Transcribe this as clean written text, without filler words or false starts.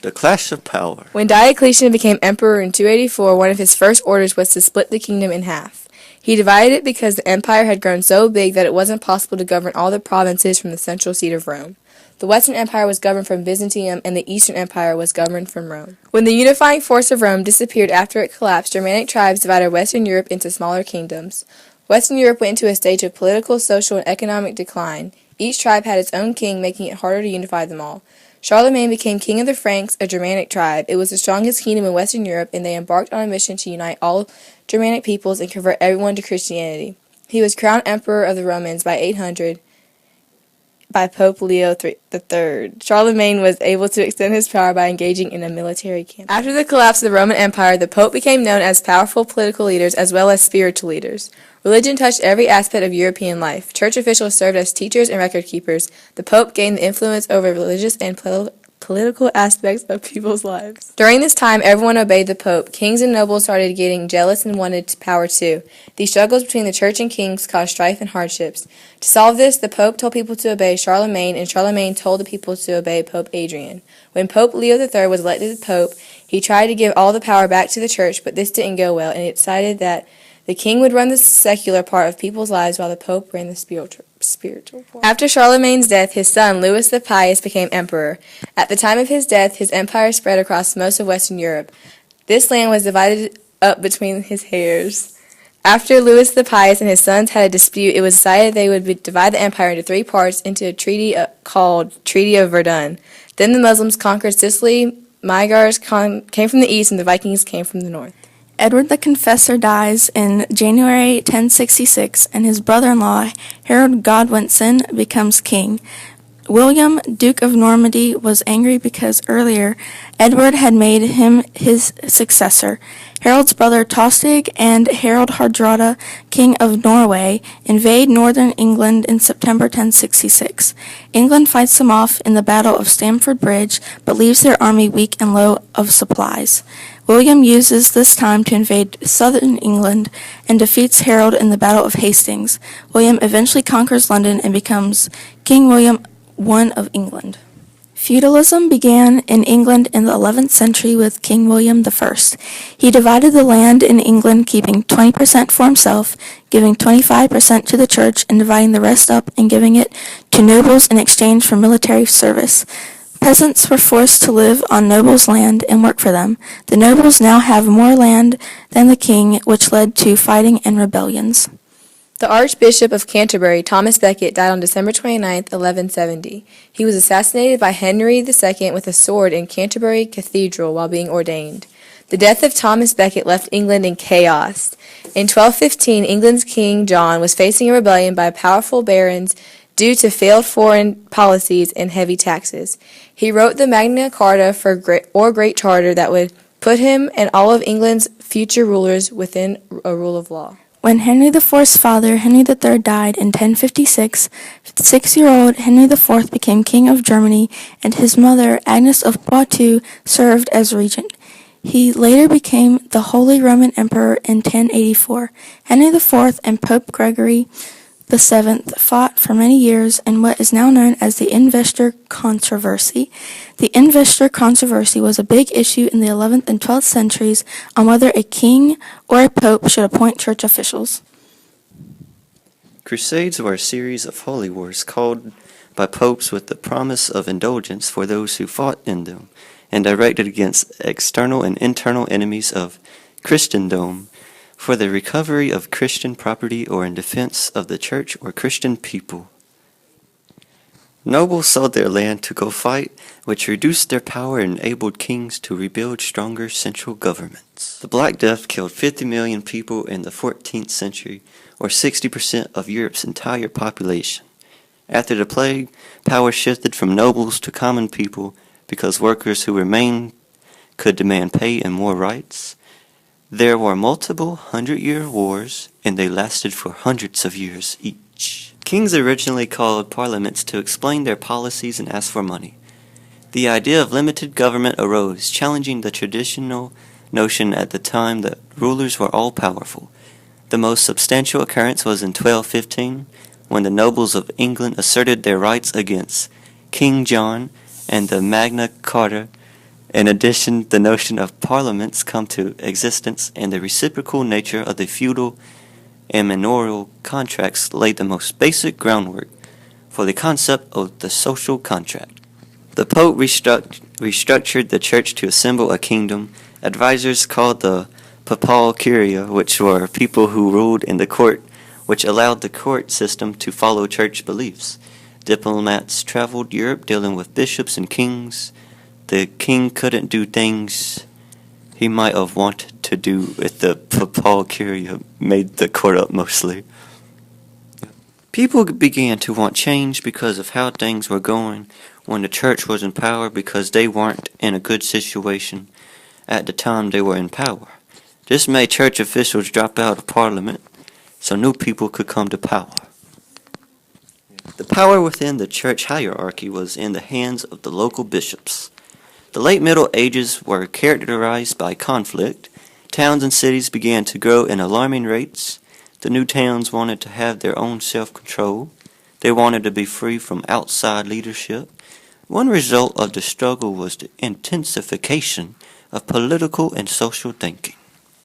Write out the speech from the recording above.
The clash of power. When Diocletian became emperor in 284, one of his first orders was to split the kingdom in half. He divided it because the empire had grown so big that it wasn't possible to govern all the provinces from the central seat of Rome. The Western Empire was governed from Byzantium, and the Eastern Empire was governed from Rome. When the unifying force of Rome disappeared after it collapsed, Germanic tribes divided Western Europe into smaller kingdoms. Western Europe went into a stage of political, social, and economic decline. Each tribe had its own king, making it harder to unify them all. Charlemagne became king of the Franks, a Germanic tribe. It was the strongest kingdom in Western Europe, and they embarked on a mission to unite all Germanic peoples and convert everyone to Christianity. He was crowned emperor of the Romans by 800 by Pope Leo III. Charlemagne was able to extend his power by engaging in a military campaign. After the collapse of the Roman Empire, the Pope became known as powerful political leaders as well as spiritual leaders. Religion touched every aspect of European life. Church officials served as teachers and record keepers. The Pope gained the influence over religious and political aspects of people's lives. During this time, everyone obeyed the Pope. Kings and nobles started getting jealous and wanted power too. These struggles between the church and kings caused strife and hardships. To solve this, the Pope told people to obey Charlemagne, and Charlemagne told the people to obey Pope Adrian. When Pope Leo III was elected Pope, he tried to give all the power back to the church, but this didn't go well, and he decided that the king would run the secular part of people's lives while the Pope ran the spiritual part. After Charlemagne's death, his son, Louis the Pious, became emperor. At the time of his death, his empire spread across most of Western Europe. This land was divided up between his heirs. After Louis the Pious and his sons had a dispute, it was decided they would divide the empire into three parts into a treaty called Treaty of Verdun. Then the Muslims conquered Sicily, Magyars came from the east, and the Vikings came from the north. Edward the Confessor dies in January 1066, and his brother-in-law, Harold Godwinson, becomes king. William, Duke of Normandy, was angry because earlier Edward had made him his successor. Harold's brother Tostig and Harald Hardrada, King of Norway, invade northern England in September 1066. England fights them off in the Battle of Stamford Bridge, but leaves their army weak and low of supplies. William uses this time to invade southern England and defeats Harold in the Battle of Hastings. William eventually conquers London and becomes King William I of England. Feudalism began in England in the 11th century with King William I. He divided the land in England, keeping 20% for himself, giving 25% to the church, and dividing the rest up and giving it to nobles in exchange for military service. Peasants were forced to live on nobles' land and work for them. The nobles now have more land than the king, which led to fighting and rebellions. The Archbishop of Canterbury, Thomas Becket, died on December 29, 1170. He was assassinated by Henry II with a sword in Canterbury Cathedral while being ordained. The death of Thomas Becket left England in chaos. In 1215, England's King John was facing a rebellion by powerful barons due to failed foreign policies and heavy taxes. He wrote the Magna Carta or Great Charter that would put him and all of England's future rulers within a rule of law. When Henry IV's father, Henry III, died in 1056, 6-year-old Henry IV became King of Germany, and his mother, Agnes of Poitou, served as regent. He later became the Holy Roman Emperor in 1084. Henry IV and Pope Gregory VII fought for many years in what is now known as the Investor Controversy. The Investor Controversy was a big issue in the 11th and 12th centuries on whether a king or a pope should appoint church officials. Crusades were a series of holy wars called by popes with the promise of indulgence for those who fought in them, and directed against external and internal enemies of Christendom, for the recovery of Christian property or in defense of the church or Christian people. Nobles sold their land to go fight, which reduced their power and enabled kings to rebuild stronger central governments. The Black Death killed 50 million people in the 14th century, or 60% of Europe's entire population. After the plague, power shifted from nobles to common people because workers who remained could demand pay and more rights. There were multiple 100-year wars, and they lasted for hundreds of years each. Kings originally called parliaments to explain their policies and ask for money. The idea of limited government arose, challenging the traditional notion at the time that rulers were all-powerful. The most substantial occurrence was in 1215, when the nobles of England asserted their rights against King John and the Magna Carta In addition, the notion of parliaments come to existence, and the reciprocal nature of the feudal and manorial contracts laid the most basic groundwork for the concept of the social contract. The Pope restructured the church to assemble a kingdom. Advisors called the papal curia, which were people who ruled in the court, which allowed the court system to follow church beliefs. Diplomats traveled Europe dealing with bishops and kings. The king couldn't do things he might have wanted to do if the papal curia made the court up mostly. People began to want change because of how things were going when the church was in power, because they weren't in a good situation at the time they were in power. This made church officials drop out of parliament so new people could come to power. The power within the church hierarchy was in the hands of the local bishops. The late Middle Ages were characterized by conflict. Towns and cities began to grow in alarming rates. The new towns wanted to have their own self-control. They wanted to be free from outside leadership. One result of the struggle was the intensification of political and social thinking.